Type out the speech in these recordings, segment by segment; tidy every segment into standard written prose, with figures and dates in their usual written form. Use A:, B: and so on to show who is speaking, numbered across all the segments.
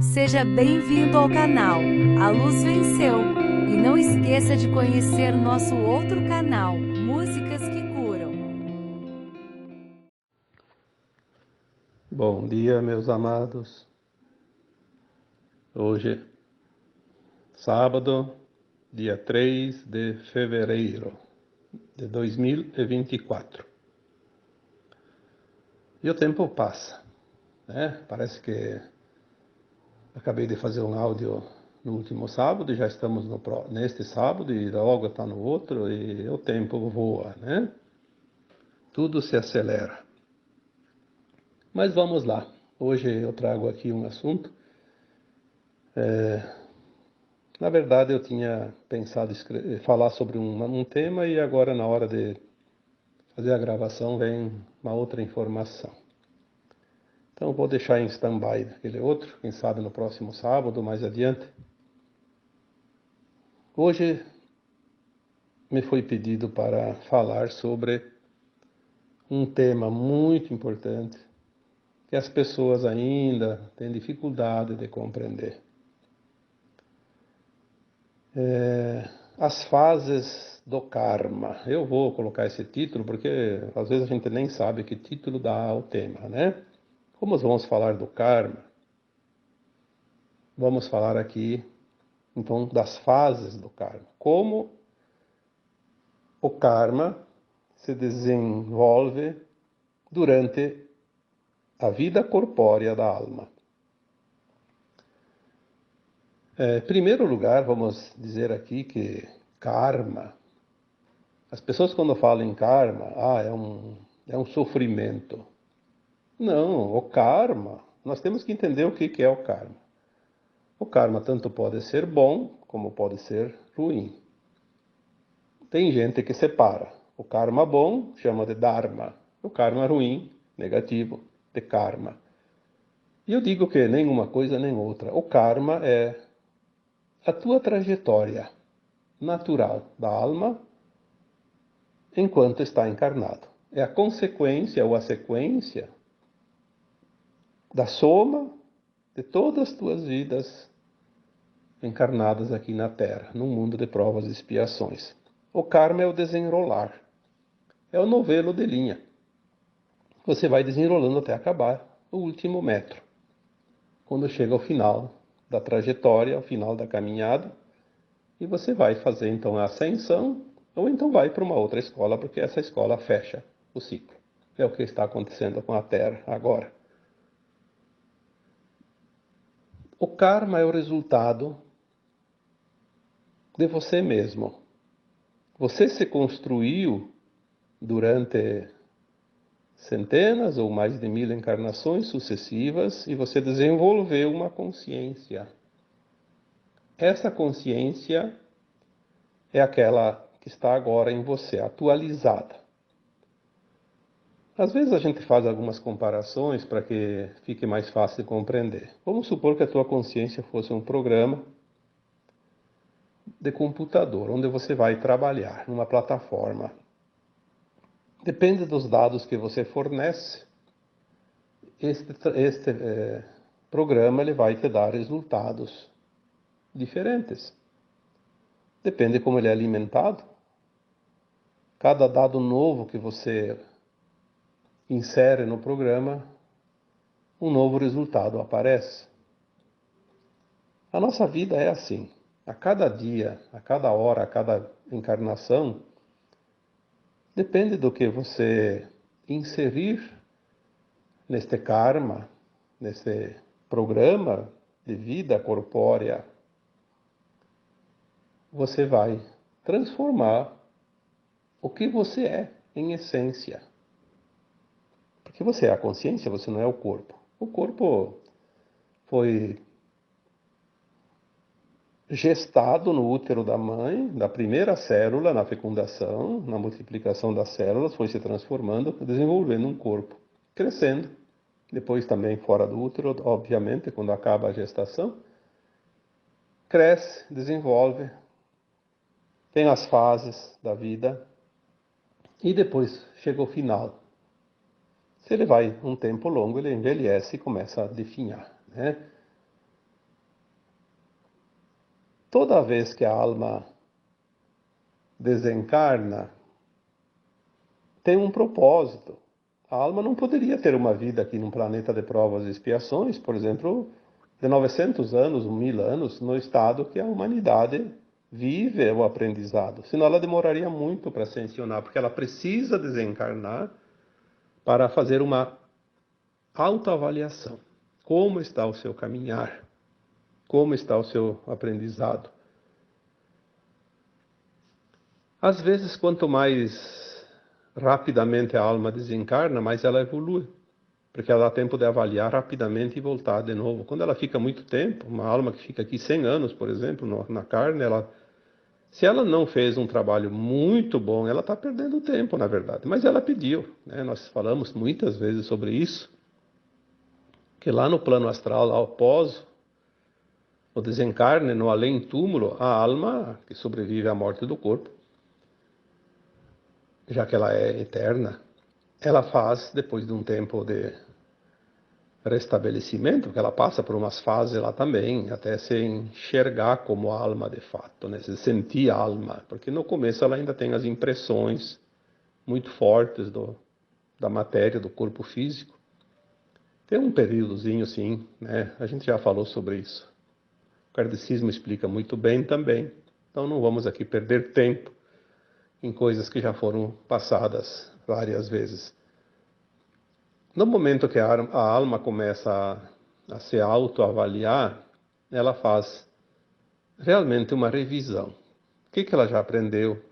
A: Seja bem-vindo ao canal A Luz Venceu e não esqueça de conhecer nosso outro canal, Músicas que Curam.
B: Bom dia, meus amados. Hoje, sábado, dia 3 de fevereiro de 2024. E o tempo passa, né? Parece que acabei de fazer um áudio no último sábado e já estamos neste sábado e logo está no outro e o tempo voa, né? Tudo se acelera. Mas vamos lá. Hoje eu trago aqui um assunto. Na verdade, eu tinha pensado falar sobre um tema e agora, na hora de fazer a gravação, vem uma outra informação. Então, vou deixar em stand-by aquele outro, quem sabe no próximo sábado, mais adiante. Hoje me foi pedido para falar sobre um tema muito importante que as pessoas ainda têm dificuldade de compreender. As fases do karma. Eu vou colocar esse título porque às vezes a gente nem sabe que título dá ao tema, né? Como vamos falar do karma, vamos falar aqui então das fases do karma. Como o karma se desenvolve durante a vida corpórea da alma. Em primeiro lugar, vamos dizer aqui que karma, as pessoas quando falam em karma, é um sofrimento. Não, o karma, nós temos que entender o que é o karma. O karma tanto pode ser bom como pode ser ruim. Tem gente que separa. O karma bom chama de dharma. O karma ruim, negativo, de karma. E eu digo que nem uma coisa nem outra. O karma é a tua trajetória natural da alma enquanto está encarnado. É a consequência ou a sequência da soma de todas as tuas vidas encarnadas aqui na Terra, num mundo de provas e expiações. O karma é o desenrolar, é o novelo de linha. Você vai desenrolando até acabar o último metro. Quando chega ao final da trajetória, ao final da caminhada, e você vai fazer então a ascensão, ou então vai para uma outra escola, porque essa escola fecha o ciclo. É o que está acontecendo com a Terra agora. O karma é o resultado de você mesmo. Você se construiu durante centenas ou mais de 1000 encarnações sucessivas e você desenvolveu uma consciência. Essa consciência é aquela que está agora em você, atualizada. Às vezes a gente faz algumas comparações para que fique mais fácil de compreender. Vamos supor que a tua consciência fosse um programa de computador, onde você vai trabalhar numa plataforma. Depende dos dados que você fornece, este programa ele vai te dar resultados diferentes. Depende como ele é alimentado. Cada dado novo que você insere no programa, um novo resultado aparece. A nossa vida é assim. A cada dia, a cada hora, a cada encarnação, depende do que você inserir neste karma, nesse programa de vida corpórea, você vai transformar o que você é em essência. Porque você é a consciência, você não é o corpo. O corpo foi gestado no útero da mãe, da primeira célula, na fecundação, na multiplicação das células, foi se transformando, desenvolvendo um corpo, crescendo. Depois também fora do útero, obviamente, quando acaba a gestação, cresce, desenvolve, tem as fases da vida e depois chega o final. Se ele vai um tempo longo, ele envelhece e começa a definhar, né? toda vez que a alma desencarna, tem um propósito. A alma não poderia ter uma vida aqui num planeta de provas e expiações, por exemplo, de 900 anos, 1000 anos, no estado que a humanidade vive o aprendizado. Senão ela demoraria muito para ascensionar, porque ela precisa desencarnar para fazer uma autoavaliação. Como está o seu caminhar? Como está o seu aprendizado? Às vezes, quanto mais rapidamente a alma desencarna, mais ela evolui, porque ela dá tempo de avaliar rapidamente e voltar de novo. Quando ela fica muito tempo, uma alma que fica aqui 100 anos, por exemplo, na carne, se ela não fez um trabalho muito bom, ela está perdendo tempo, na verdade. Mas ela pediu, né? Nós falamos muitas vezes sobre isso, que lá no plano astral, após o desencarne, no além-túmulo, a alma que sobrevive à morte do corpo, já que ela é eterna, ela faz, depois de um tempo de restabelecimento, que ela passa por umas fases lá também, até se enxergar como alma de fato, né? Se sentir alma, porque no começo ela ainda tem as impressões muito fortes da matéria, do corpo físico. Tem um períodozinho, sim, né? A gente já falou sobre isso. O kardecismo explica muito bem também, então não vamos aqui perder tempo em coisas que já foram passadas várias vezes. No momento que a alma começa a se autoavaliar, ela faz realmente uma revisão. O que ela já aprendeu?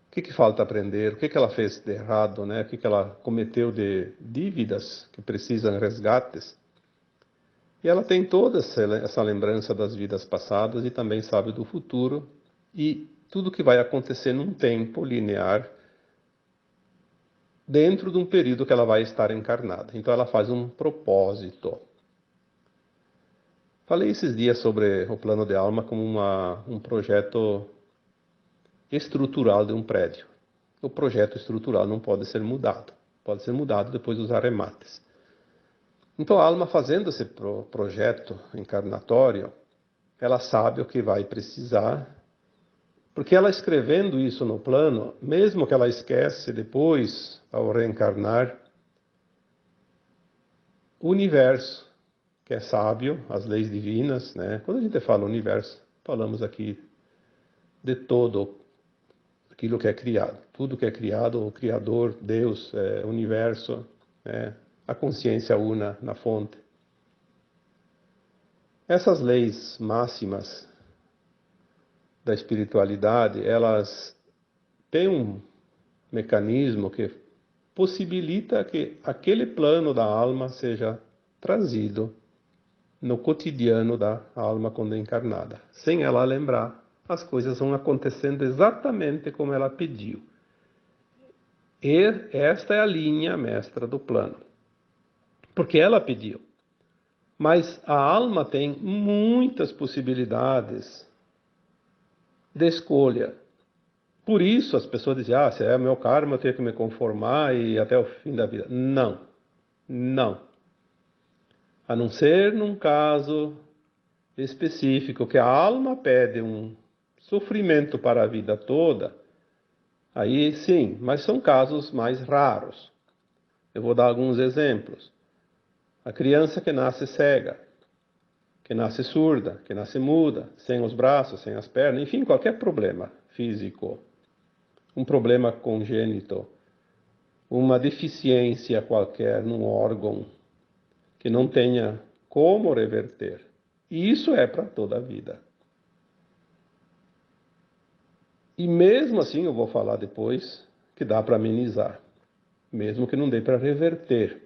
B: O que falta aprender? O que ela fez de errado, né? O que ela cometeu de dívidas que precisam resgates? E ela tem toda essa lembrança das vidas passadas e também sabe do futuro e tudo que vai acontecer num tempo linear dentro de um período que ela vai estar encarnada. Então ela faz um propósito. Falei esses dias sobre o plano de alma como um projeto estrutural de um prédio. O projeto estrutural não pode ser mudado. Pode ser mudado depois dos arremates. Então a alma, fazendo esse projeto encarnatório, ela sabe o que vai precisar, porque ela escrevendo isso no plano, mesmo que ela esquece depois, ao reencarnar, o universo, que é sábio, as leis divinas, né? Quando a gente fala universo, falamos aqui de todo aquilo que é criado. Tudo que é criado, o Criador, Deus, universo, a consciência una na fonte. Essas leis máximas da espiritualidade, elas têm um mecanismo que possibilita que aquele plano da alma seja trazido no cotidiano da alma quando encarnada. Sem ela lembrar, as coisas vão acontecendo exatamente como ela pediu. E esta é a linha mestra do plano. Porque ela pediu. Mas a alma tem muitas possibilidades de escolha. Por isso as pessoas dizem, se é meu karma, eu tenho que me conformar e até o fim da vida. Não. Não. A não ser num caso específico que a alma pede um sofrimento para a vida toda, aí sim, mas são casos mais raros. Eu vou dar alguns exemplos. A criança que nasce cega, que nasce surda, que nasce muda, sem os braços, sem as pernas, enfim, qualquer problema físico, um problema congênito, uma deficiência qualquer num órgão que não tenha como reverter. E isso é para toda a vida. E mesmo assim, eu vou falar depois, que dá para amenizar, mesmo que não dê para reverter.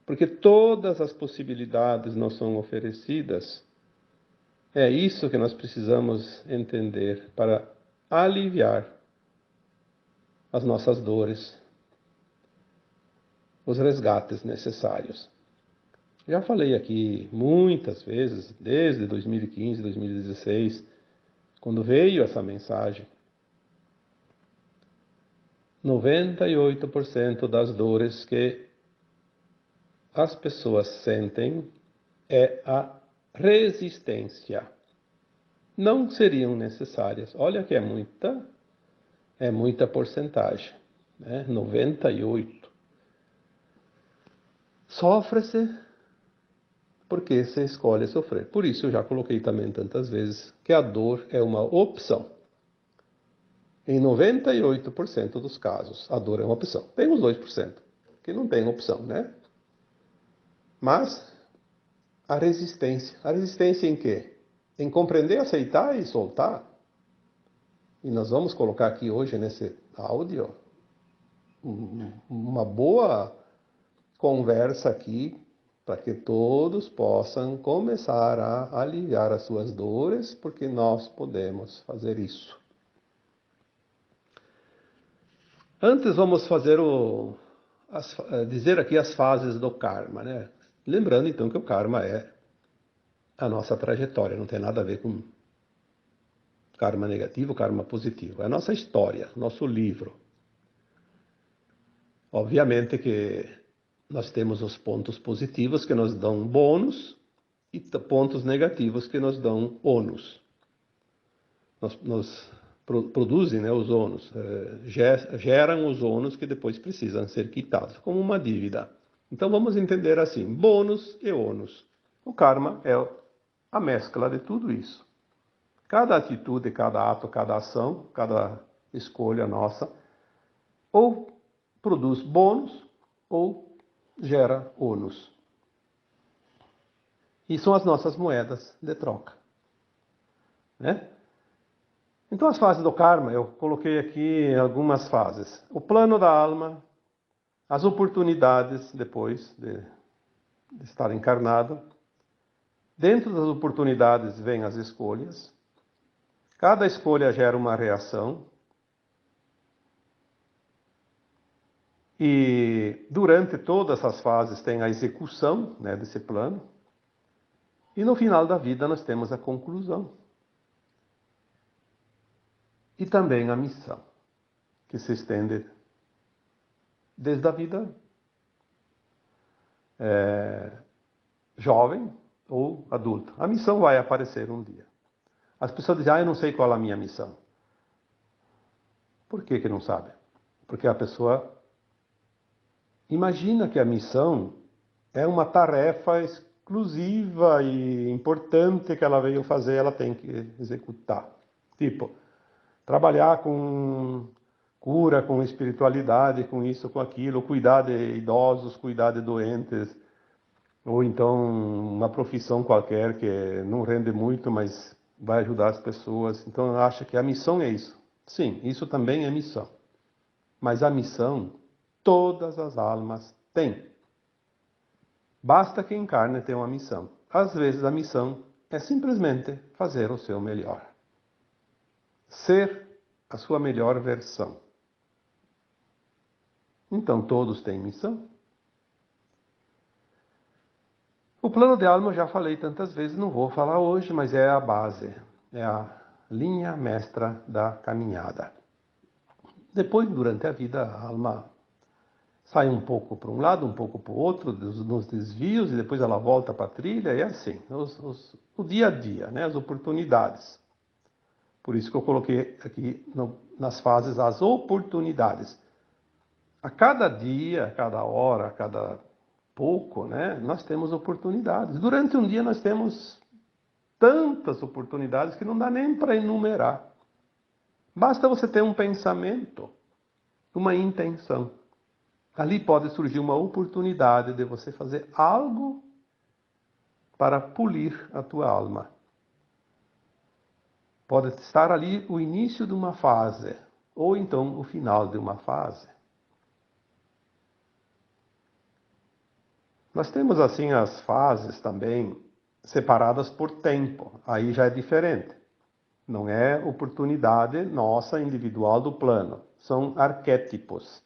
B: Porque todas as possibilidades nos são oferecidas. É isso que nós precisamos entender para aliviar as nossas dores, os resgates necessários. Já falei aqui muitas vezes, desde 2015, 2016, quando veio essa mensagem, 98% das dores que as pessoas sentem é a resistência não seriam necessárias. Olha que é muita porcentagem, né? 98. Sofre-se porque se escolhe sofrer. Por isso eu já coloquei também tantas vezes que a dor é uma opção. Em 98% dos casos, a dor é uma opção. Tem os 2% que não tem opção, né? Mas a resistência em quê? Em compreender, aceitar e soltar. E nós vamos colocar aqui hoje nesse áudio uma boa conversa aqui para que todos possam começar a aliviar as suas dores, porque nós podemos fazer isso. Antes vamos fazer dizer aqui as fases do karma, né? Lembrando então que o karma é a nossa trajetória, não tem nada a ver com karma negativo, karma positivo. É a nossa história, nosso livro. Obviamente que nós temos os pontos positivos que nos dão bônus e pontos negativos que nos dão ônus. Nos produzem, né, os ônus, geram os ônus que depois precisam ser quitados, como uma dívida. Então vamos entender assim, bônus e ônus. O karma é a mescla de tudo isso. Cada atitude, cada ato, cada ação, cada escolha nossa, ou produz bônus ou gera ônus. E são as nossas moedas de troca, né? Então as fases do karma, eu coloquei aqui algumas fases. O plano da alma, as oportunidades depois de estar encarnado. Dentro das oportunidades vêm as escolhas. Cada escolha gera uma reação. E durante todas essas fases tem a execução, né, desse plano. E no final da vida nós temos a conclusão. E também a missão, que se estende desde a vida jovem ou adulta. A missão vai aparecer um dia. As pessoas dizem, eu não sei qual é a minha missão. Por que não sabe? Porque a pessoa imagina que a missão é uma tarefa exclusiva e importante que ela veio fazer, ela tem que executar. Tipo, trabalhar com cura, com espiritualidade, com isso, com aquilo, cuidar de idosos, cuidar de doentes, ou então uma profissão qualquer que não rende muito, mas vai ajudar as pessoas. Então acha que a missão é isso. Sim, isso também é missão. Mas a missão, todas as almas têm. Basta que encarne ter uma missão. Às vezes a missão é simplesmente fazer o seu melhor. Ser a sua melhor versão. Então todos têm missão. O plano de alma eu já falei tantas vezes, não vou falar hoje, mas é a base, é a linha mestra da caminhada. Depois, durante a vida, a alma sai um pouco para um lado, um pouco para o outro, nos desvios, e depois ela volta para a trilha, e é assim, o dia a dia, né, as oportunidades. Por isso que eu coloquei aqui nas fases as oportunidades. A cada dia, a cada hora, a cada pouco, né, nós temos oportunidades. Durante um dia nós temos tantas oportunidades que não dá nem para enumerar. Basta você ter um pensamento, uma intenção. Ali pode surgir uma oportunidade de você fazer algo para polir a tua alma. Pode estar ali o início de uma fase, ou então o final de uma fase. Nós temos assim as fases também separadas por tempo, aí já é diferente. Não é oportunidade nossa individual do plano, são arquétipos.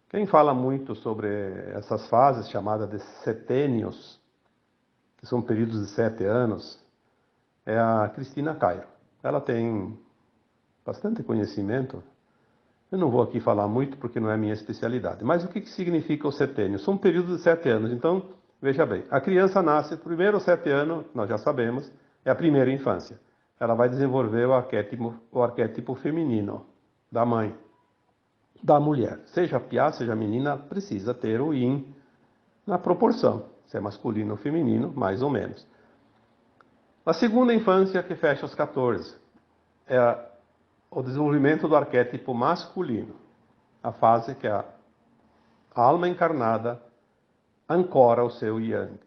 B: Quem fala muito sobre essas fases chamadas de setênios, que são períodos de 7 anos, é a Cristina Cairo. Ela tem bastante conhecimento. Eu não vou aqui falar muito porque não é minha especialidade. Mas o que significa o setênio? São períodos de 7 anos. Então, veja bem, a criança nasce, primeiro 7 anos, nós já sabemos, é a primeira infância. ela vai desenvolver o arquétipo feminino da mãe, da mulher. Seja piá, seja menina, precisa ter o yin na proporção. Se é masculino ou feminino, mais ou menos. A segunda infância, que fecha aos 14, é o desenvolvimento do arquétipo masculino. A fase que a alma encarnada ancora o seu yang.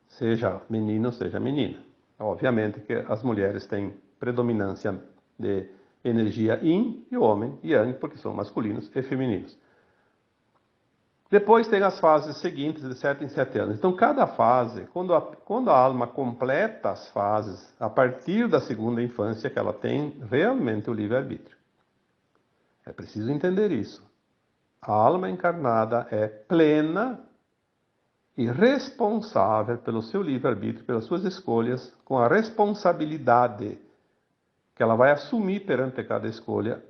B: Seja menino, seja menina. Obviamente que as mulheres têm predominância de energia yin e o homem yang, porque são masculinos e femininos. Depois tem as fases seguintes, de 7 em 7 anos. Então, cada fase, quando a alma completa as fases, a partir da segunda infância, que ela tem realmente o livre-arbítrio. É preciso entender isso. A alma encarnada é plena e responsável pelo seu livre-arbítrio, pelas suas escolhas, com a responsabilidade que ela vai assumir perante cada escolha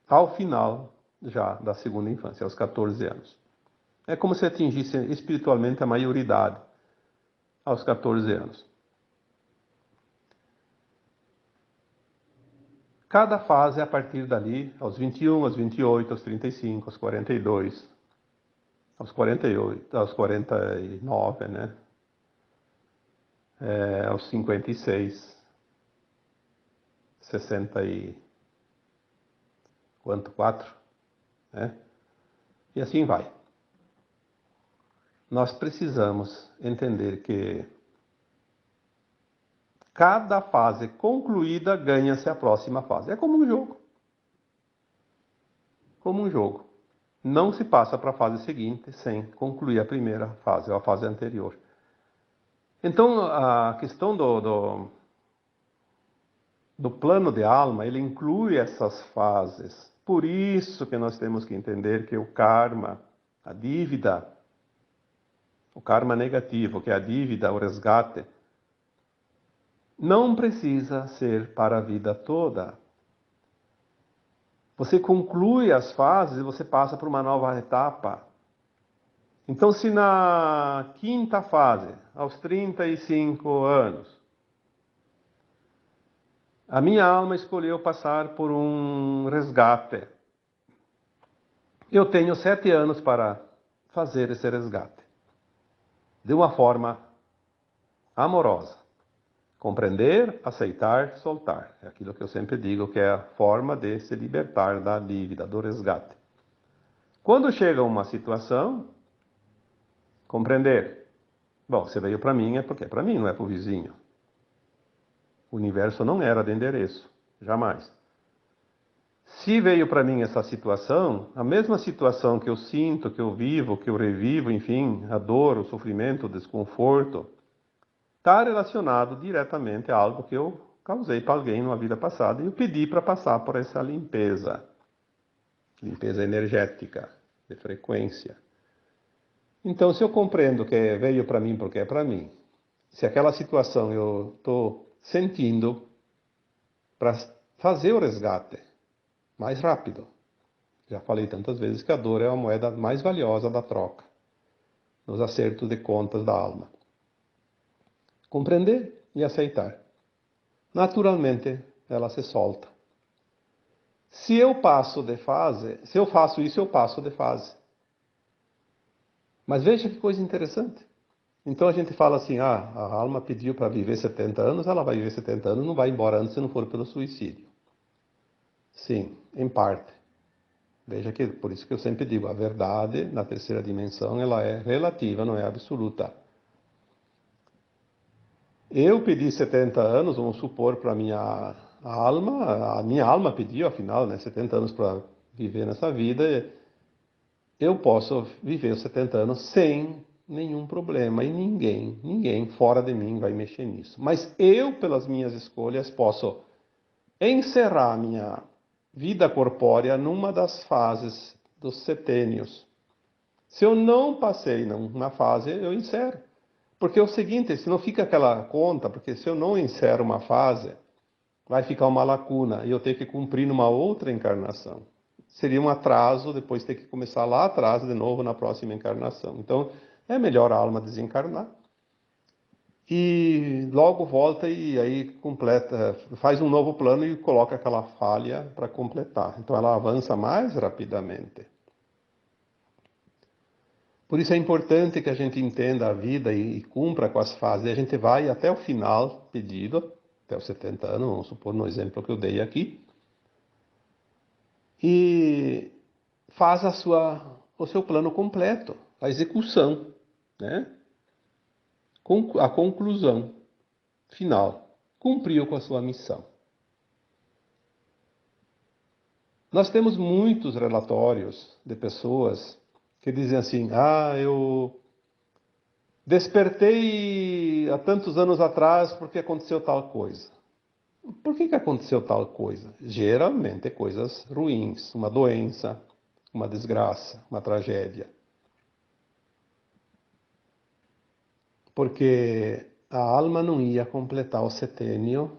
B: ao final já da segunda infância, aos 14 anos. É como se atingisse espiritualmente a maioridade aos 14 anos. Cada fase a partir dali, aos 21, aos 28, aos 35, aos 42, aos 48, aos 49, né? Aos 56, 60 e... quanto? 4? Né? E assim vai. Nós precisamos entender que cada fase concluída ganha-se a próxima fase. É como um jogo. Como um jogo. Não se passa para a fase seguinte sem concluir a primeira fase, ou a fase anterior. Então, a questão do plano de alma, ele inclui essas fases. Por isso que nós temos que entender que o karma, a dívida, o karma negativo, que é a dívida, o resgate, não precisa ser para a vida toda. Você conclui as fases e você passa para uma nova etapa. Então, se na quinta fase, aos 35 anos, a minha alma escolheu passar por um resgate, eu tenho 7 anos para fazer esse resgate. De uma forma amorosa. Compreender, aceitar, soltar. É aquilo que eu sempre digo que é a forma de se libertar da dívida, do resgate. Quando chega uma situação, compreender. Bom, você veio para mim é porque é para mim, não é para o vizinho. O universo não era de endereço, jamais. Se veio para mim essa situação, a mesma situação que eu sinto, que eu vivo, que eu revivo, enfim, a dor, o sofrimento, o desconforto, está relacionado diretamente a algo que eu causei para alguém numa vida passada e eu pedi para passar por essa limpeza. Limpeza energética, de frequência. Então, se eu compreendo que veio para mim porque é para mim, se aquela situação eu estou sentindo para fazer o resgate mais rápido. Já falei tantas vezes que a dor é a moeda mais valiosa da troca, nos acertos de contas da alma. Compreender e aceitar. Naturalmente, ela se solta. Se eu passo de fase, se eu faço isso, eu passo de fase. Mas veja que coisa interessante. Então a gente fala assim, a alma pediu para viver 70 anos, ela vai viver 70 anos, não vai embora antes se não for pelo suicídio. Sim, em parte. Veja que, por isso que eu sempre digo, a verdade na terceira dimensão, ela é relativa, não é absoluta. Eu pedi 70 anos, vamos supor, para a minha alma pediu, afinal, né, 70 anos para viver nessa vida, eu posso viver os 70 anos sem nenhum problema e ninguém fora de mim vai mexer nisso. Mas eu, pelas minhas escolhas, posso encerrar a minha vida corpórea numa das fases dos setênios. Se eu não passei numa fase, eu encerro. Porque é o seguinte, se não fica aquela conta, porque se eu não encerro uma fase, vai ficar uma lacuna e eu tenho que cumprir numa outra encarnação. Seria um atraso, depois ter que começar lá atrás de novo na próxima encarnação. Então, é melhor a alma desencarnar e logo volta e aí completa, faz um novo plano e coloca aquela falha para completar. Então ela avança mais rapidamente. Por isso é importante que a gente entenda a vida e cumpra com as fases. A gente vai até o final pedido, até os 70 anos, vamos supor no exemplo que eu dei aqui, e faz o seu plano completo, a execução, né? A conclusão final. Cumpriu com a sua missão. Nós temos muitos relatórios de pessoas que dizem assim: ah, eu despertei há tantos anos atrás porque aconteceu tal coisa. Por que aconteceu tal coisa? Geralmente coisas ruins, uma doença, uma desgraça, uma tragédia. Porque a alma não ia completar o setênio,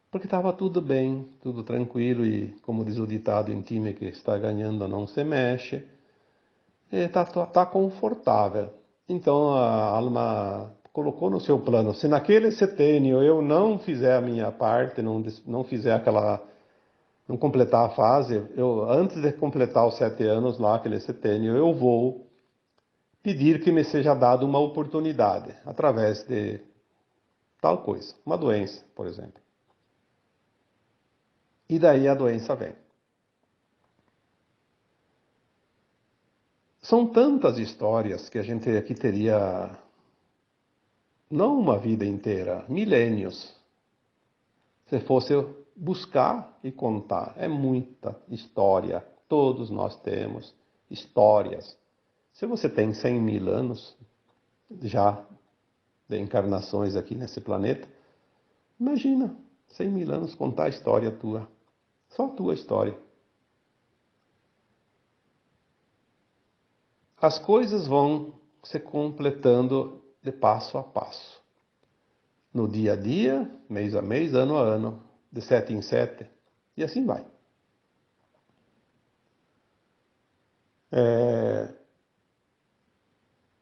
B: porque estava tudo bem, tudo tranquilo e, como diz o ditado, em time que está ganhando não se mexe, está confortável. Então a alma colocou no seu plano: se naquele setênio eu não fizer a minha parte, não fizer não completar a fase, antes de completar os 7 anos lá, aquele setênio, eu vou pedir que me seja dada uma oportunidade, através de tal coisa, uma doença, por exemplo. E daí a doença vem. São tantas histórias que a gente aqui teria, não uma vida inteira, milênios, se fosse buscar e contar. É muita história, todos nós temos histórias. Se você tem 100 mil anos já de encarnações aqui nesse planeta, imagina 100 mil anos contar a história tua, só a tua história. As coisas vão se completando de passo a passo. No dia a dia, mês a mês, ano a ano, de 7 em 7, e assim vai.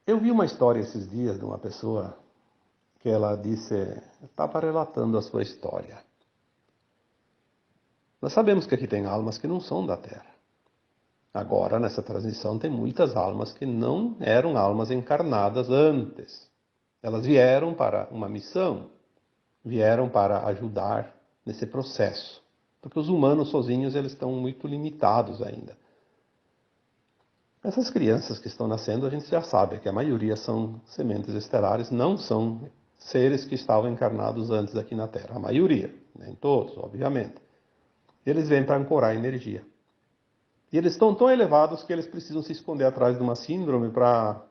B: Eu vi uma história esses dias de uma pessoa que ela disse, estava relatando a sua história. Nós sabemos que aqui tem almas que não são da Terra. Agora, nessa transição, tem muitas almas que não eram almas encarnadas antes. Elas vieram para uma missão, vieram para ajudar nesse processo. Porque os humanos sozinhos, eles estão muito limitados ainda. Essas crianças que estão nascendo, a gente já sabe que a maioria são sementes estelares, não são seres que estavam encarnados antes aqui na Terra. A maioria, nem todos, obviamente. Eles vêm para ancorar energia. E eles estão tão elevados que eles precisam se esconder atrás de uma síndrome para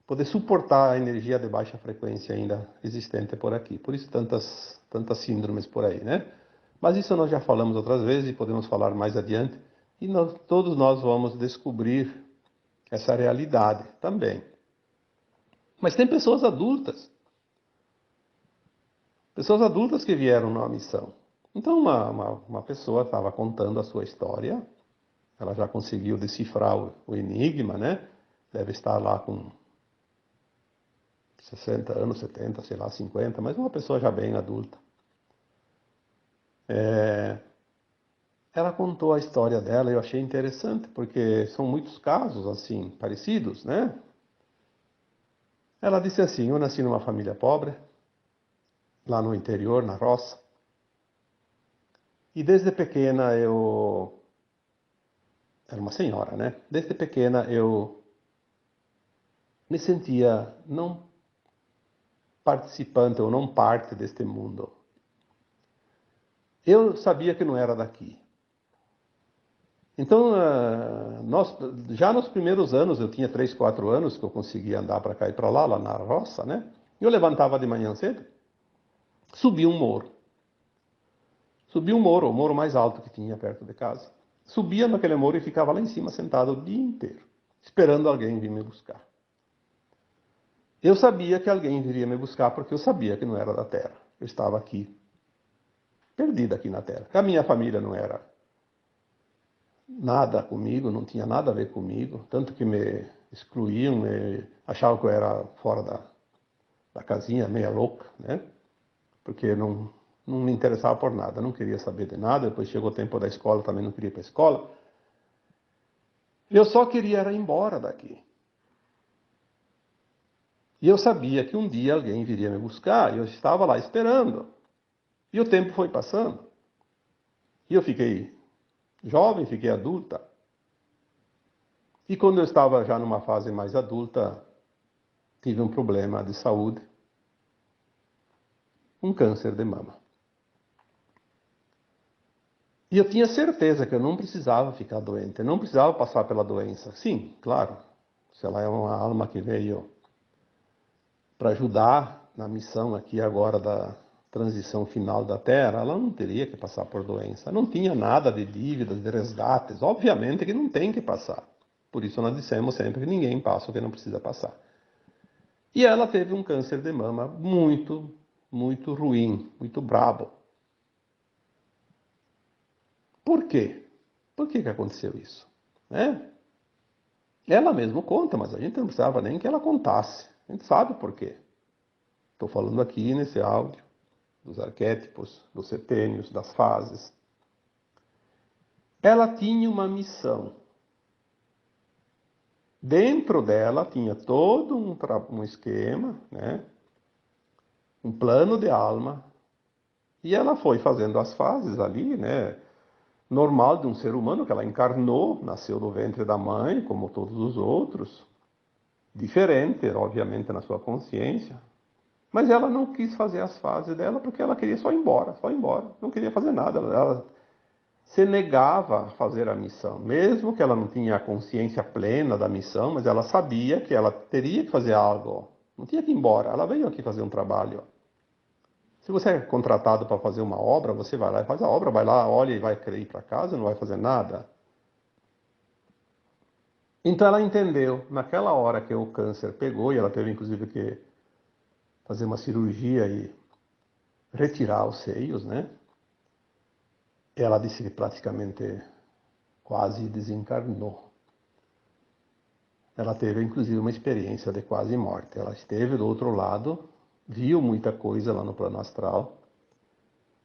B: poder suportar a energia de baixa frequência ainda existente por aqui. Por isso tantas síndromes por aí, né? Mas isso nós já falamos outras vezes e podemos falar mais adiante. E todos nós vamos descobrir essa realidade também. Mas tem pessoas adultas que vieram numa missão. Então uma pessoa estava contando a sua história, ela já conseguiu decifrar o enigma, né? Deve estar lá com 60 anos, 70, sei lá, 50, mas uma pessoa já bem adulta. Ela contou a história dela e eu achei interessante, porque são muitos casos assim, parecidos, né? Ela disse assim: eu nasci numa família pobre, lá no interior, na roça, e desde pequena era uma senhora, né? Desde pequena eu me sentia não participante ou não parte deste mundo. Eu sabia que não era daqui. Então, já nos primeiros anos, eu tinha 3, 4 anos que eu conseguia andar para cá e para lá na roça, né? Eu levantava de manhã cedo, subia um morro. Subia um morro, o morro mais alto que tinha perto de casa. Subia naquele morro e ficava lá em cima sentado o dia inteiro, esperando alguém vir me buscar. Eu sabia que alguém viria me buscar porque eu sabia que não era da Terra. Eu estava aqui, perdido aqui na Terra. A minha família não era nada comigo, não tinha nada a ver comigo, tanto que me excluíam, achavam que eu era fora da casinha meia louca, né? Porque não me interessava por nada, não queria saber de nada. Depois chegou o tempo da escola, também não queria ir para a escola. Eu só queria ir embora daqui. E eu sabia que um dia alguém viria me buscar, e eu estava lá esperando. E o tempo foi passando. E eu fiquei jovem, fiquei adulta. E quando eu estava já numa fase mais adulta, tive um problema de saúde, um câncer de mama. E eu tinha certeza que eu não precisava ficar doente, eu não precisava passar pela doença. Sim, claro, se ela é uma alma que veio para ajudar na missão aqui agora da transição final da Terra, ela não teria que passar por doença. Não tinha nada de dívidas, de resgates. Obviamente que não tem que passar. Por isso nós dissemos sempre que ninguém passa o que não precisa passar. E ela teve um câncer de mama muito, muito ruim, muito brabo. Por quê? Por que aconteceu isso? Né? Ela mesma conta, mas a gente não precisava nem que ela contasse. A gente sabe por quê. Estou falando aqui nesse áudio dos arquétipos, dos setênios, das fases. Ela tinha uma missão. Dentro dela tinha todo um esquema, né? Um plano de alma. E ela foi fazendo as fases ali, né? Normal de um ser humano, que ela encarnou, nasceu do ventre da mãe, como todos os outros. Diferente, obviamente, na sua consciência. Mas ela não quis fazer as fases dela porque ela queria só ir embora, só ir embora. Não queria fazer nada. Ela se negava a fazer a missão. Mesmo que ela não tinha a consciência plena da missão, mas ela sabia que ela teria que fazer algo. Não tinha que ir embora. Ela veio aqui fazer um trabalho. Se você é contratado para fazer uma obra, você vai lá e faz a obra, vai lá, olha e vai querer ir para casa, não vai fazer nada. Então ela entendeu, naquela hora que o câncer pegou, e ela teve inclusive que fazer uma cirurgia e retirar os seios, né? Ela disse que praticamente quase desencarnou. Ela teve inclusive uma experiência de quase morte. Ela esteve do outro lado, viu muita coisa lá no plano astral,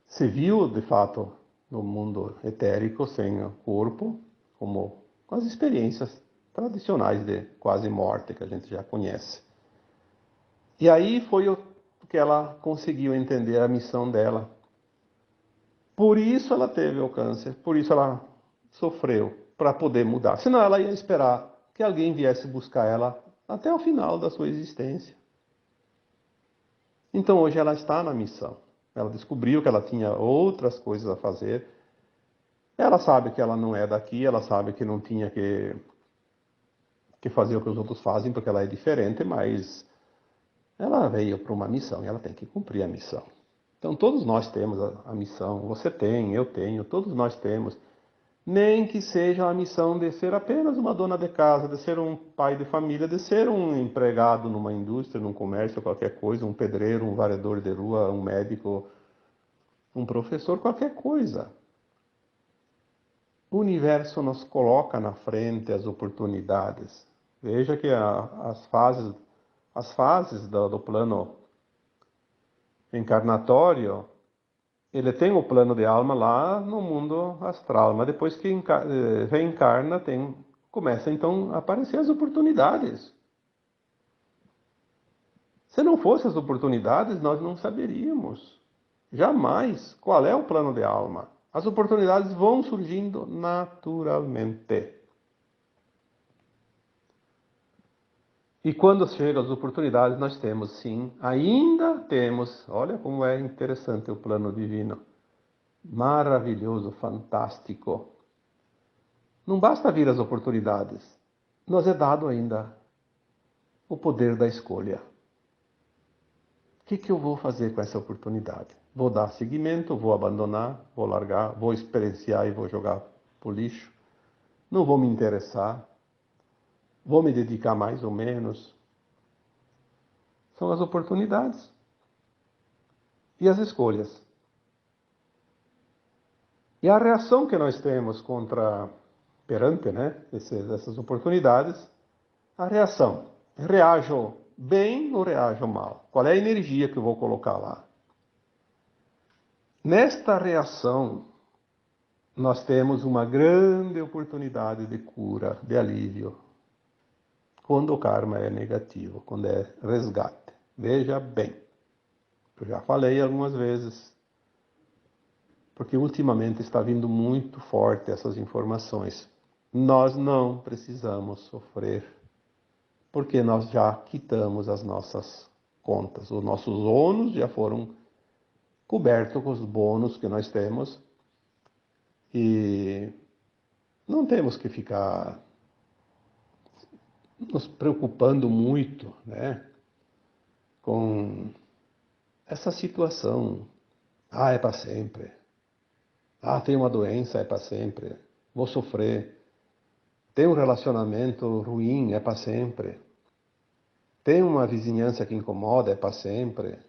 B: se viu de fato no mundo etérico, sem o corpo, como as experiências tradicionais de quase morte que a gente já conhece. E aí foi o que ela conseguiu entender a missão dela. Por isso ela teve o câncer, por isso ela sofreu, para poder mudar. Senão ela ia esperar que alguém viesse buscar ela até o final da sua existência. Então hoje ela está na missão. Ela descobriu que ela tinha outras coisas a fazer. Ela sabe que ela não é daqui, ela sabe que não tinha que fazer o que os outros fazem, porque ela é diferente, mas ela veio para uma missão e ela tem que cumprir a missão. Então todos nós temos a missão, você tem, eu tenho, todos nós temos. Nem que seja a missão de ser apenas uma dona de casa, de ser um pai de família, de ser um empregado numa indústria, num comércio, qualquer coisa, um pedreiro, um varredor de rua, um médico, um professor, qualquer coisa. O universo nos coloca na frente as oportunidades. Veja que as fases do plano encarnatório, ele tem o plano de alma lá no mundo astral, mas depois que reencarna, começa então a aparecer as oportunidades. Se não fossem as oportunidades, nós não saberíamos jamais qual é o plano de alma. As oportunidades vão surgindo naturalmente. E quando chegam as oportunidades, nós temos sim, ainda temos, olha como é interessante o plano divino. Maravilhoso, fantástico. Não basta vir as oportunidades, nos é dado ainda o poder da escolha. O que eu vou fazer com essa oportunidade? Vou dar seguimento, vou abandonar, vou largar, vou experienciar e vou jogar pro lixo? Não vou me interessar? Vou me dedicar mais ou menos? São as oportunidades e as escolhas. E a reação que nós temos perante, né, essas oportunidades, a reação. Reajo bem ou reajo mal? Qual é a energia que eu vou colocar lá? Nesta reação, nós temos uma grande oportunidade de cura, de alívio, quando o karma é negativo, quando é resgate. Veja bem, eu já falei algumas vezes, porque ultimamente está vindo muito forte essas informações. Nós não precisamos sofrer, porque nós já quitamos as nossas contas. Os nossos ônus já foram cobertos com os bônus que nós temos e não temos que ficar nos preocupando muito, né, com essa situação. Ah, é para sempre. Ah, tem uma doença, é para sempre. Vou sofrer. Tem um relacionamento ruim, é para sempre. Tem uma vizinhança que incomoda, é para sempre.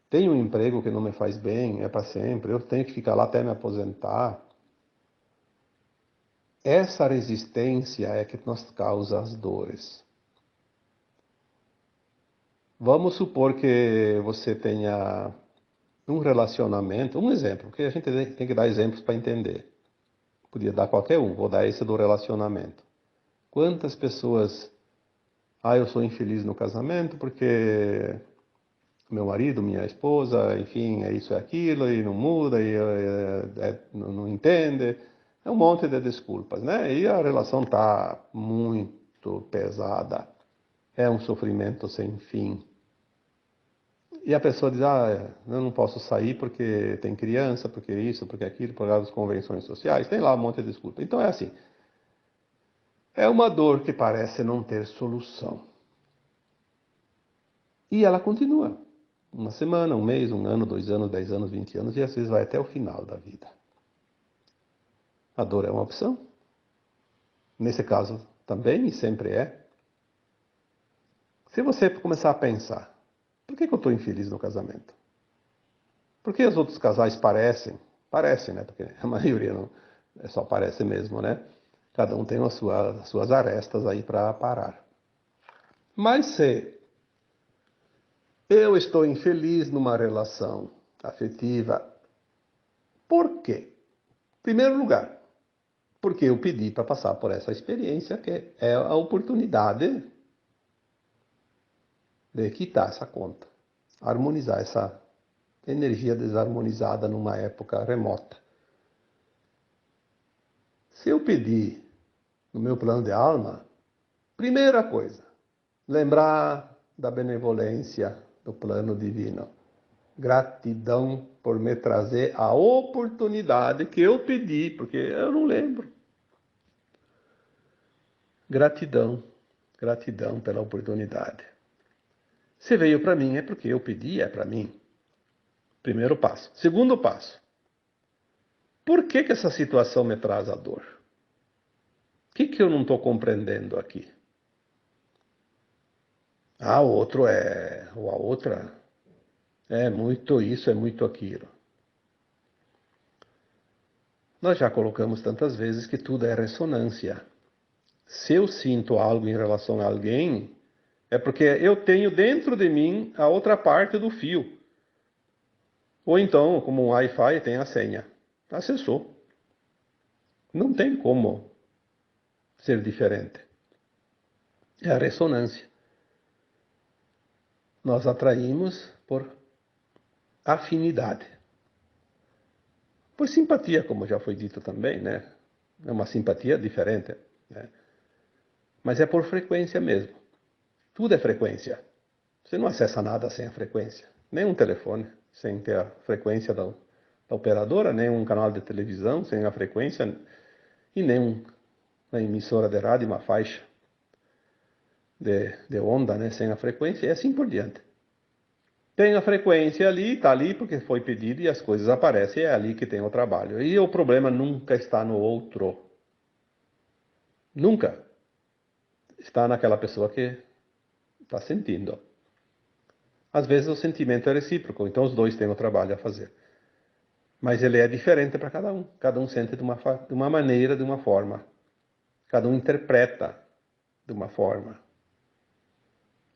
B: Tem um emprego que não me faz bem, é para sempre. Eu tenho que ficar lá até me aposentar. Essa resistência é que nos causa as dores. Vamos supor que você tenha um relacionamento, um exemplo, porque a gente tem que dar exemplos para entender. Podia dar qualquer um, vou dar esse do relacionamento. Quantas pessoas, eu sou infeliz no casamento porque meu marido, minha esposa, enfim, é isso, é aquilo, e não muda, e não entende. É um monte de desculpas, né? E a relação está muito pesada. É um sofrimento sem fim. E a pessoa diz, eu não posso sair porque tem criança, porque isso, porque aquilo, por causa das convenções sociais. Tem lá um monte de desculpa. Então é assim. É uma dor que parece não ter solução. E ela continua. Uma semana, um mês, um ano, 2 anos, 10 anos, 20 anos, e às vezes vai até o final da vida. A dor é uma opção. Nesse caso também, e sempre é. Se você começar a pensar, por que eu estou infeliz no casamento? Por que os outros casais parecem? Parecem, né? Porque a maioria não, é só parece mesmo, né? Cada um tem as suas arestas aí para parar. Mas se eu estou infeliz numa relação afetiva, por quê? Em primeiro lugar, porque eu pedi para passar por essa experiência, que é a oportunidade de quitar essa conta, harmonizar essa energia desarmonizada numa época remota. Se eu pedir no meu plano de alma, primeira coisa, lembrar da benevolência do plano divino. Gratidão por me trazer a oportunidade que eu pedi, porque eu não lembro. Gratidão, gratidão pela oportunidade. Se veio para mim é porque eu pedi, é para mim. Primeiro passo. Segundo passo. Por que essa situação me traz a dor? O que eu não estou compreendendo aqui? O outro ou a outra é muito isso, é muito aquilo. Nós já colocamos tantas vezes que tudo é ressonância. Se eu sinto algo em relação a alguém, é porque eu tenho dentro de mim a outra parte do fio. Ou então, como um Wi-Fi, tem a senha. Acessou. Não tem como ser diferente. É a ressonância. Nós atraímos por afinidade. Por simpatia, como já foi dito também, né? É uma simpatia diferente, né? Mas é por frequência mesmo. Tudo é frequência. Você não acessa nada sem a frequência. Nem um telefone sem ter a frequência da operadora, nem um canal de televisão sem a frequência, e nem uma emissora de rádio, uma faixa de onda, né, sem a frequência, e assim por diante. Tem a frequência ali, está ali porque foi pedido e as coisas aparecem, é ali que tem o trabalho. E o problema nunca está no outro. Nunca está naquela pessoa que está sentindo. Às vezes o sentimento é recíproco, então os dois têm o trabalho a fazer. Mas ele é diferente para cada um. Cada um sente de uma maneira, de uma forma. Cada um interpreta de uma forma.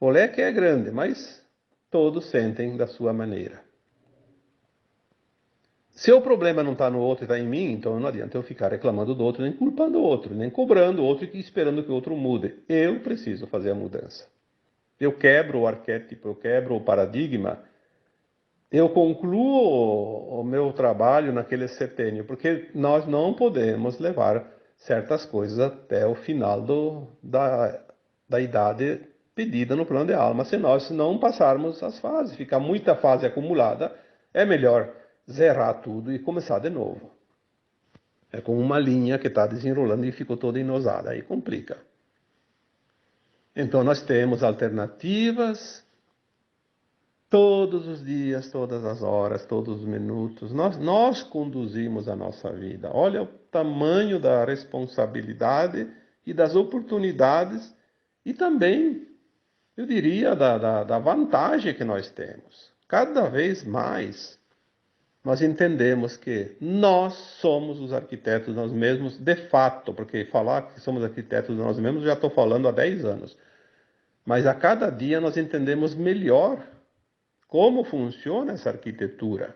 B: O leque é grande, mas todos sentem da sua maneira. Se o problema não está no outro e está em mim, então não adianta eu ficar reclamando do outro, nem culpando o outro, nem cobrando o outro e esperando que o outro mude. Eu preciso fazer a mudança. Eu quebro o arquétipo, eu quebro o paradigma, eu concluo o meu trabalho naquele setênio, porque nós não podemos levar certas coisas até o final da idade pedida no plano de alma, se nós não passarmos as fases. Ficar muita fase acumulada, é melhor zerar tudo e começar de novo. É como uma linha que está desenrolando e ficou toda enosada, aí complica. Então nós temos alternativas todos os dias, todas as horas, todos os minutos. Nós conduzimos a nossa vida. Olha o tamanho da responsabilidade e das oportunidades e também, eu diria, da vantagem que nós temos. Cada vez mais nós entendemos que nós somos os arquitetos nós mesmos, de fato, porque falar que somos arquitetos nós mesmos já estou falando há 10 anos. Mas a cada dia nós entendemos melhor como funciona essa arquitetura.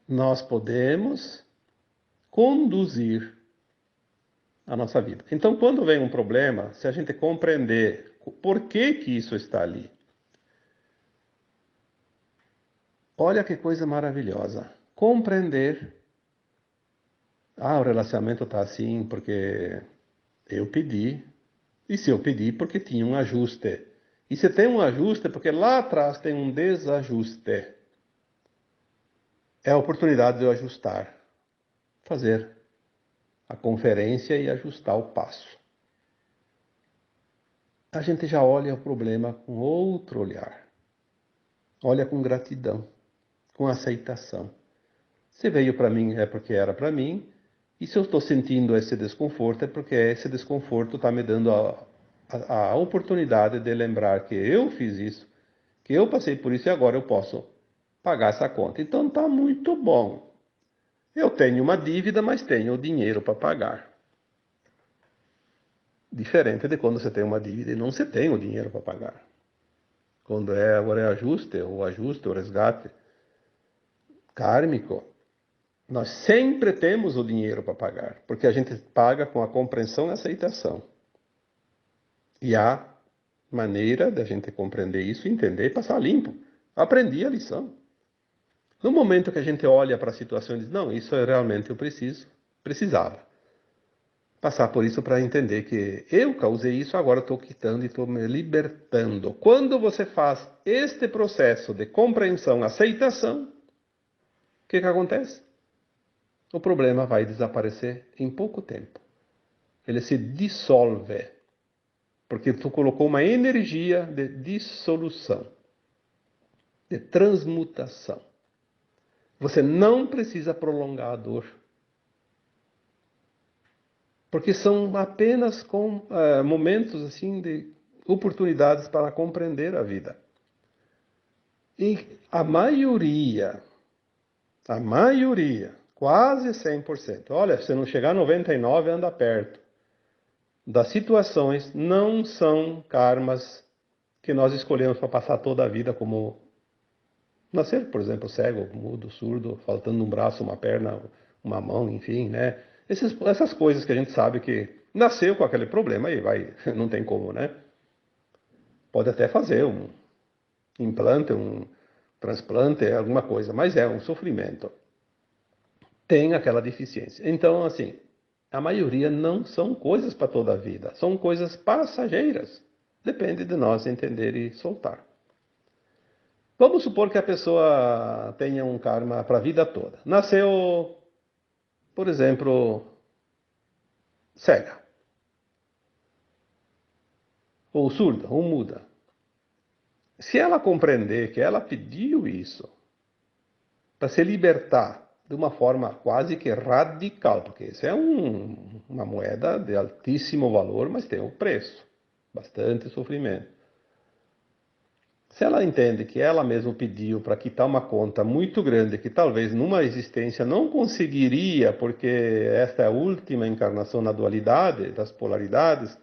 B: Nós podemos conduzir a nossa vida. Então, quando vem um problema, se a gente compreender por que isso está ali, olha que coisa maravilhosa. Compreender. O relacionamento está assim porque eu pedi. E se eu pedi, porque tinha um ajuste. E se tem um ajuste, porque lá atrás tem um desajuste. É a oportunidade de eu ajustar. Fazer a conferência e ajustar o passo. A gente já olha o problema com outro olhar. Olha com gratidão, com aceitação. Se veio para mim, é porque era para mim. E se eu estou sentindo esse desconforto, é porque esse desconforto está me dando a oportunidade de lembrar que eu fiz isso, que eu passei por isso e agora eu posso pagar essa conta. Então está muito bom. Eu tenho uma dívida, mas tenho o dinheiro para pagar. Diferente de quando você tem uma dívida e não se tem o dinheiro para pagar. Quando agora é ajuste, o resgate kármico, nós sempre temos o dinheiro para pagar, porque a gente paga com a compreensão e aceitação. E há maneira da gente compreender isso, entender e passar limpo. Aprendi a lição. No momento que a gente olha para a situação e diz, não, isso realmente eu precisava. Passar por isso para entender que eu causei isso, agora estou quitando e estou me libertando. Quando você faz este processo de compreensão, aceitação, o que acontece? O problema vai desaparecer em pouco tempo. Ele se dissolve, porque tu colocou uma energia de dissolução, de transmutação. Você não precisa prolongar a dor, porque são apenas momentos assim de oportunidades para compreender a vida. E a maioria, quase 100%, olha, se não chegar a 99%, anda perto, das situações não são karmas que nós escolhemos para passar toda a vida, como nascer, por exemplo, cego, mudo, surdo, faltando um braço, uma perna, uma mão, enfim, né? Essas coisas que a gente sabe que nasceu com aquele problema e não tem como, né? Pode até fazer um implante, um transplante, alguma coisa, mas é um sofrimento. Tem aquela deficiência. Então, assim, a maioria não são coisas para toda a vida, são coisas passageiras. Depende de nós entender e soltar. Vamos supor que a pessoa tenha um karma para a vida toda. Nasceu, por exemplo, cega, ou surda, ou muda. Se ela compreender que ela pediu isso para se libertar de uma forma quase que radical, porque isso é uma moeda de altíssimo valor, mas tem um preço, bastante sofrimento. Se ela entende que ela mesma pediu para quitar uma conta muito grande, que talvez numa existência não conseguiria, porque esta é a última encarnação na dualidade, das polaridades,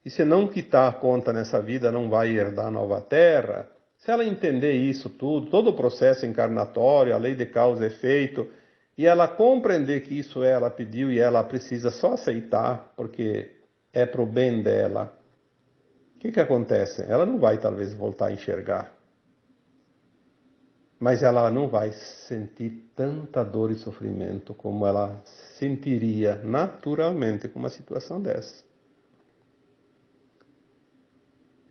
B: e se não quitar a conta nessa vida, não vai herdar a nova terra, se ela entender isso tudo, todo o processo encarnatório, a lei de causa e efeito, e ela compreender que isso ela pediu e ela precisa só aceitar, porque é para o bem dela, o que acontece? Ela não vai talvez voltar a enxergar, mas ela não vai sentir tanta dor e sofrimento como ela sentiria naturalmente com uma situação dessa.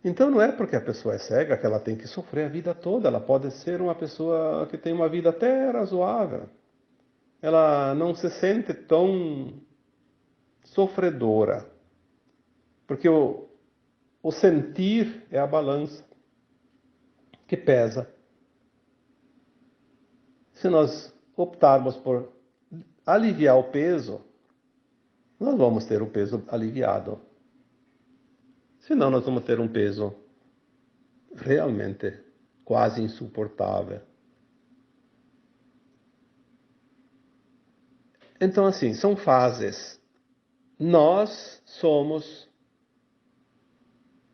B: Então não é porque a pessoa é cega que ela tem que sofrer a vida toda. Ela pode ser uma pessoa que tem uma vida até razoável. Ela não se sente tão sofredora. Porque o sentir é a balança que pesa. Se nós optarmos por aliviar o peso, nós vamos ter o peso aliviado. Senão nós vamos ter um peso realmente quase insuportável. Então, assim, são fases. Nós somos,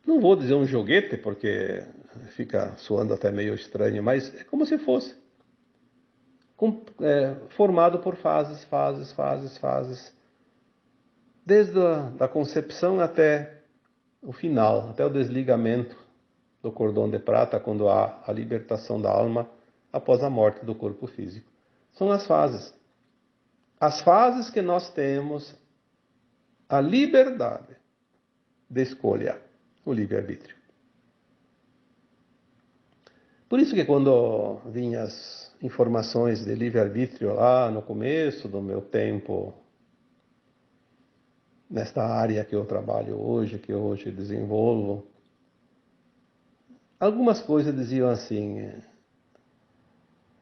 B: não vou dizer um joguete, porque fica soando até meio estranho, mas é como se fosse formado por fases. Desde a concepção até o final, até o desligamento do cordão de prata, quando há a libertação da alma após a morte do corpo físico. São as fases. As fases que nós temos a liberdade de escolha, o livre-arbítrio. Por isso que quando vinham as informações de livre-arbítrio lá no começo do meu tempo, nesta área que eu trabalho hoje, que hoje desenvolvo, algumas coisas diziam assim: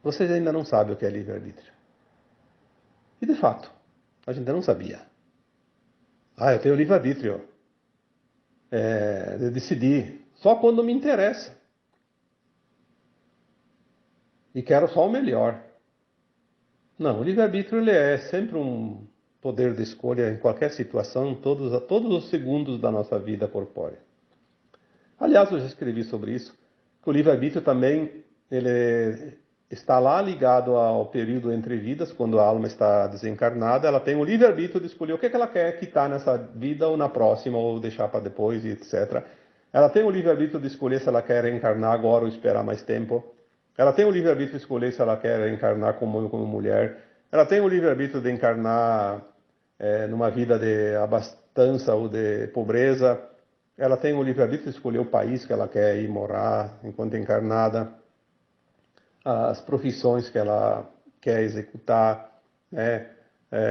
B: vocês ainda não sabem o que é livre-arbítrio. E de fato, a gente não sabia. Eu tenho livre-arbítrio de decidir só quando me interessa. E quero só o melhor. Não, o livre-arbítrio ele é sempre um poder de escolha em qualquer situação, todos os segundos da nossa vida corpórea. Aliás, eu já escrevi sobre isso, que o livre-arbítrio também ele está lá ligado ao período entre vidas, quando a alma está desencarnada, ela tem o livre-arbítrio de escolher o que ela quer quitar nessa vida ou na próxima, ou deixar para depois, etc. Ela tem o livre-arbítrio de escolher se ela quer encarnar agora ou esperar mais tempo. Ela tem o livre-arbítrio de escolher se ela quer encarnar como mulher. Ela tem o livre-arbítrio de encarnar numa vida de abastança ou de pobreza. Ela tem o livre-arbítrio de escolher o país que ela quer ir morar enquanto encarnada. As profissões que ela quer executar, né?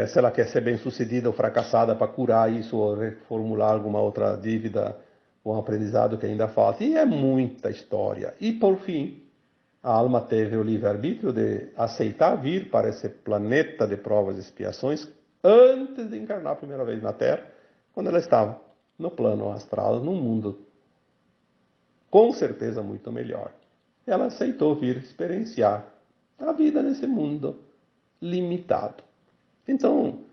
B: Se ela quer ser bem-sucedida ou fracassada para curar isso ou reformular alguma outra dívida ou um aprendizado que ainda falta. E é muita história. E, por fim, a alma teve o livre-arbítrio de aceitar vir para esse planeta de provas e expiações antes de encarnar a primeira vez na Terra, quando ela estava no plano astral, num mundo com certeza muito melhor. Ela aceitou vir experienciar a vida nesse mundo limitado. Então,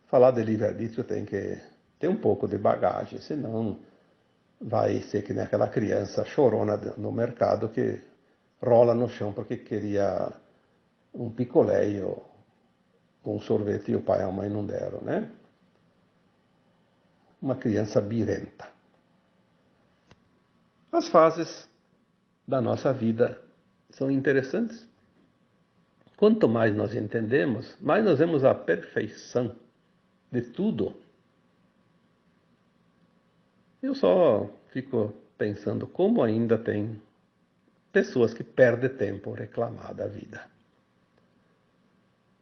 B: falar de livre-arbítrio tem que ter um pouco de bagagem, senão vai ser que nem aquela criança chorona no mercado que rola no chão porque queria um picolé e um sorvete e o pai e a mãe não deram, né? Uma criança birrenta. As fases da nossa vida são interessantes. Quanto mais nós entendemos, mais nós vemos a perfeição de tudo. Eu só fico pensando como ainda tem pessoas que perdem tempo reclamar da vida.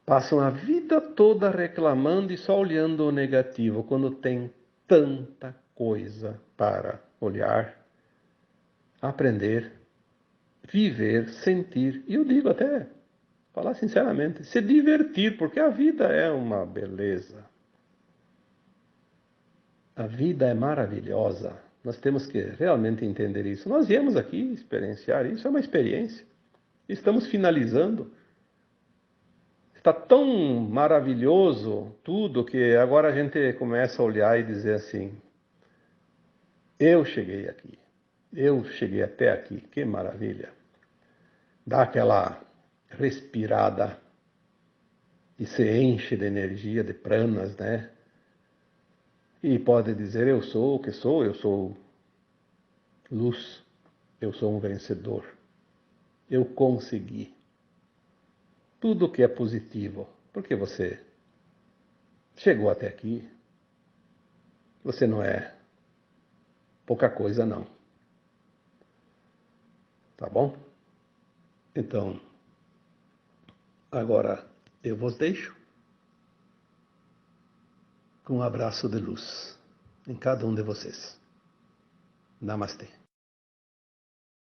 B: Passam a vida toda reclamando e só olhando o negativo, quando tem tanta coisa para olhar, aprender, viver, sentir. E eu digo até, falar sinceramente, se divertir, porque a vida é uma beleza. A vida é maravilhosa. Nós temos que realmente entender isso. Nós viemos aqui experienciar isso, é uma experiência. Estamos finalizando. Está tão maravilhoso tudo que agora a gente começa a olhar e dizer assim, Eu cheguei aqui. Eu cheguei até aqui. Que maravilha. Dá aquela respirada e se enche de energia, de pranas, né? E pode dizer, eu sou o que sou, eu sou luz, eu sou um vencedor. Eu consegui. Tudo que é positivo, porque você chegou até aqui, você não é pouca coisa não. Tá bom? Então, agora eu vos deixo com um abraço de luz em cada um de vocês. Namastê.